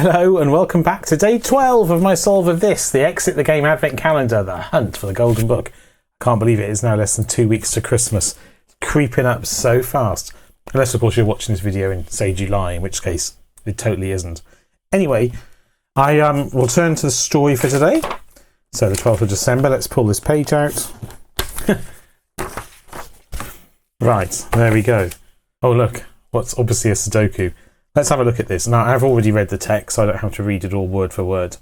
Hello and welcome back to day 12 of my Solve of This, the Exit the Game Advent Calendar, the hunt for the Golden Book. I can't believe it is now less than 2 weeks to Christmas. It's creeping up so fast. Unless, of course, you're watching this video in, say, July, in which case it totally isn't. Anyway, I will turn to the story for today. So the 12th of December, let's pull this page out. Right, there we go. Oh, look, what's obviously a Sudoku. Let's have a look at this. Now, I've already read the text, so I don't have to read it all word for word.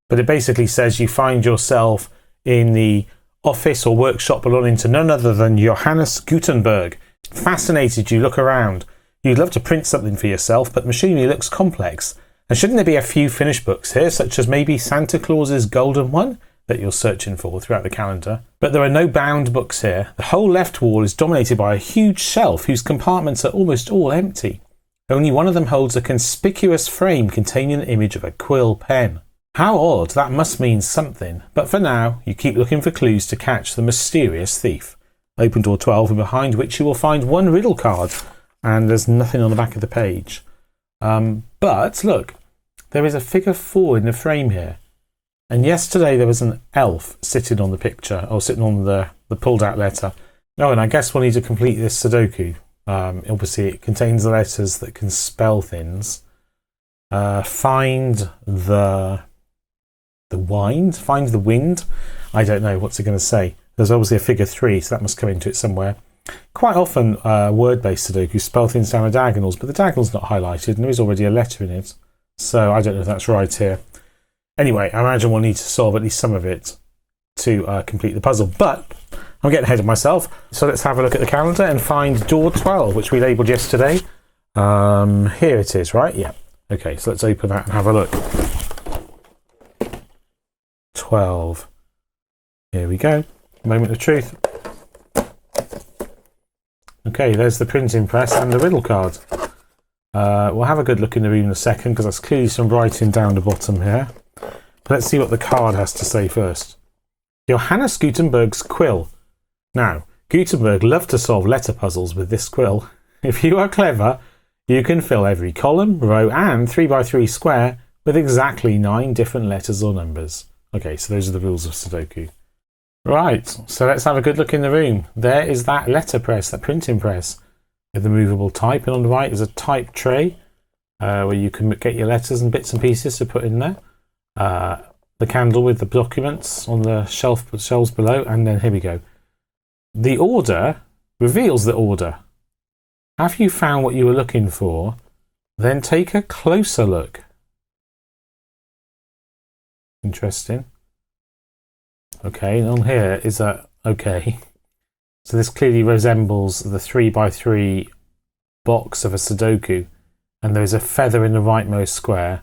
But it basically says you find yourself in the office or workshop belonging to none other than Johannes Gutenberg. Fascinated, you look around. You'd love to print something for yourself, but the machinery looks complex. And shouldn't there be a few finished books here, such as maybe Santa Claus's Golden One that you're searching for throughout the calendar? But there are no bound books here. The whole left wall is dominated by a huge shelf whose compartments are almost all empty. Only one of them holds a conspicuous frame containing an image of a quill pen. How odd, that must mean something. But for now, you keep looking for clues to catch the mysterious thief. Open door 12, and behind which you will find one riddle card. And there's nothing on the back of the page. But look, there is a figure 4 in the frame here. And yesterday there was an elf sitting on the picture, or sitting on the pulled out letter. Oh, and I guess we'll need to complete this Sudoku. Obviously it contains the letters that can spell things. Find the wind. I don't know, what's it going to say? There's obviously a figure 3, so that must come into it somewhere. Quite often word-based Sudoku spell things down the diagonals, but the diagonal's not highlighted and there is already a letter in it. So I don't know if that's right here. Anyway, I imagine we'll need to solve at least some of it to complete the puzzle. But I'm getting ahead of myself. So let's have a look at the calendar and find door 12, which we labelled yesterday. Here it is, right? Yeah. Okay, so let's open that and have a look. 12. Here we go. Moment of truth. Okay, there's the printing press and the riddle card. We'll have a good look in the room in a second because there's clearly some writing down the bottom here. But let's see what the card has to say first. Johannes Gutenberg's quill. Now, Gutenberg loved to solve letter puzzles with this quill. If you are clever, you can fill every column, row and 3x3 square with exactly 9 different letters or numbers. Okay, so those are the rules of Sudoku. Right, so let's have a good look in the room. There is that letter press, that printing press with the movable type, and on the right is a type tray where you can get your letters and bits and pieces to put in there. The candle with the documents on the shelves below, and then here we go. The order reveals the order. Have you found what you were looking for? Then take a closer look. Interesting. Okay, and on here is a... Okay. So this clearly resembles the 3x3 box of a Sudoku. And there's a feather in the rightmost square,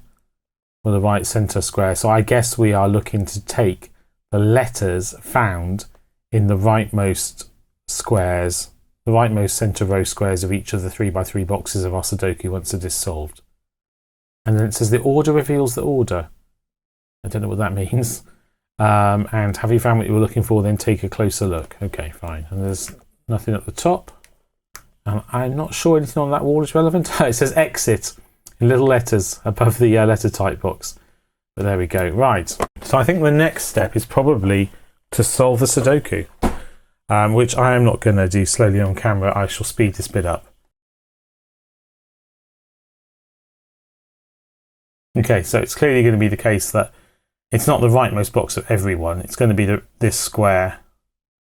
or the right centre square. So I guess we are looking to take the letters found in the rightmost squares, the rightmost centre row squares of each of the 3x3 boxes of our Sudoku once it is solved. And then it says the order reveals the order. I don't know what that means. And have you found what you were looking for? Then take a closer look. Okay, fine. And there's nothing at the top. I'm not sure anything on that wall is relevant. It says exit in little letters above the letter type box. But there we go. Right. So I think the next step is probably to solve the Sudoku, which I am not going to do slowly on camera. I shall speed this bit up. Okay, so it's clearly going to be the case that it's not the rightmost box of every one. It's going to be this square.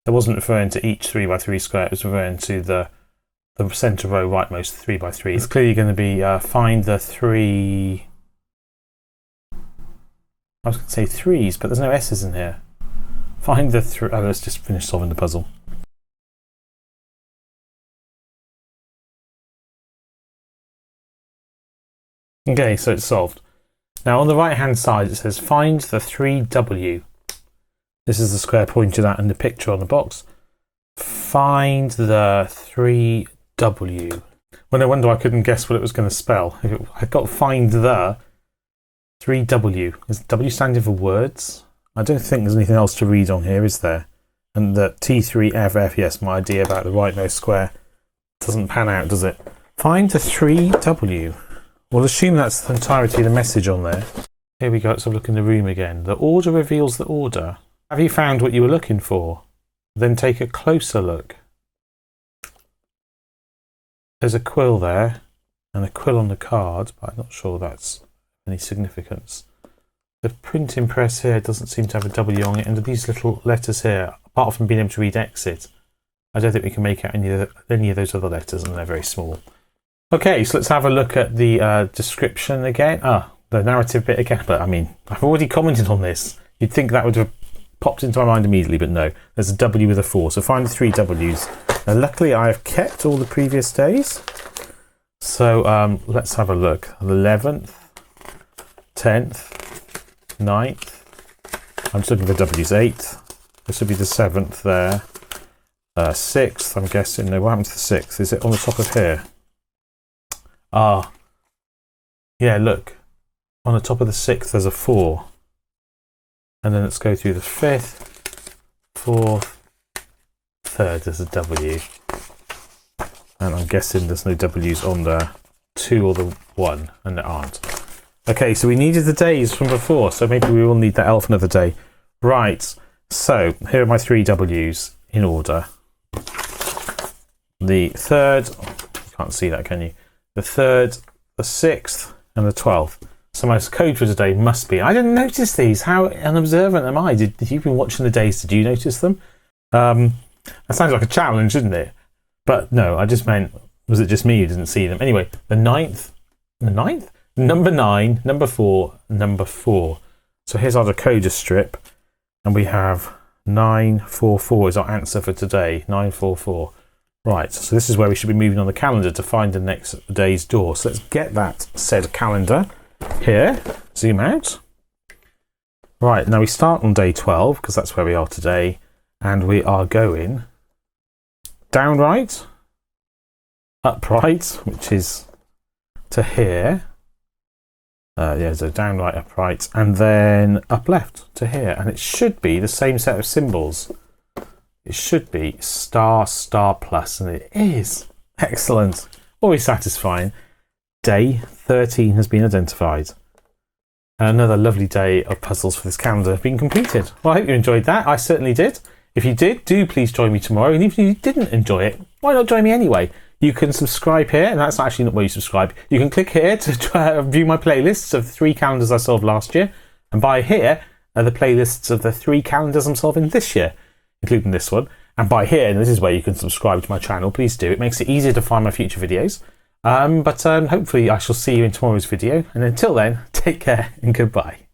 It wasn't referring to each 3x3 square. It was referring to the centre row rightmost 3x3. It's clearly going to be find the 3... I was going to say 3s, but there's no S's in here. Find the 3... Oh, let's just finish solving the puzzle. Okay, so it's solved. Now on the right hand side it says find the 3W. This is the square pointed at in the picture on the box. Find the 3W. Well, no wonder I couldn't guess what it was going to spell. I got find the 3W. Is W standing for words? I don't think there's anything else to read on here, is there? And the T3FF, yes, my idea about the rightmost square doesn't pan out, does it? Find the 3W. we'll assume that's the entirety of the message on there. Here we go, let's have a look in the room again. The order reveals the order. Have you found what you were looking for? Then take a closer look. There's a quill there, and a quill on the card, but I'm not sure that's any significance. The printing press here doesn't seem to have a W on it, and these little letters here, apart from being able to read exit, I don't think we can make out any of those other letters, and they're very small. Okay, so let's have a look at the description again. The narrative bit again, but I mean, I've already commented on this. You'd think that would have popped into my mind immediately, but no. There's a W with a 4, so find the 3 W's. Now, luckily, I have kept all the previous days. So let's have a look. The 11th, 10th, 9th. I'm just looking for W's. 8th. This would be the 7th there. 6th, I'm guessing. No, what happened to the 6th? Is it on the top of here? Yeah, look. On the top of the 6th, there's a 4. And then let's go through the 5th, 4th, 3rd, there's a W. And I'm guessing there's no W's on the 2 or the 1, and there aren't. Okay, so we needed the days from before, so maybe we will need that elf another day. Right, so here are my 3 W's in order. The 3rd, you can't see that, can you? The 3rd, the 6th, and the 12th. So my code for today must be... I didn't notice these. How unobservant am I? Did you been watching the days? Did you notice them? That sounds like a challenge, doesn't it? But no, I just meant, was it just me who didn't see them? Anyway, the 9th? Number 9, number 4, number 4. So here's our decoder strip. And we have 944 is our answer for today. 944. Right, so this is where we should be moving on the calendar to find the next day's door. So let's get that said calendar. Here, zoom out. Right, now we start on day 12 because that's where we are today, and we are going downright, upright, which is to here. Yeah, so downright, upright, and then up left to here, and it should be the same set of symbols. It should be star, star plus, and it is. Excellent. Always satisfying. Day 13 has been identified. And another lovely day of puzzles for this calendar have been completed. Well, I hope you enjoyed that. I certainly did. If you did, do please join me tomorrow. And if you didn't enjoy it, why not join me anyway? You can subscribe here, and that's actually not where you subscribe. You can click here to view my playlists of the 3 calendars I solved last year. And by here are the playlists of the 3 calendars I'm solving this year, including this one. And by here, and this is where you can subscribe to my channel, please do. It makes it easier to find my future videos. But hopefully I shall see you in tomorrow's video. And until then, take care and goodbye.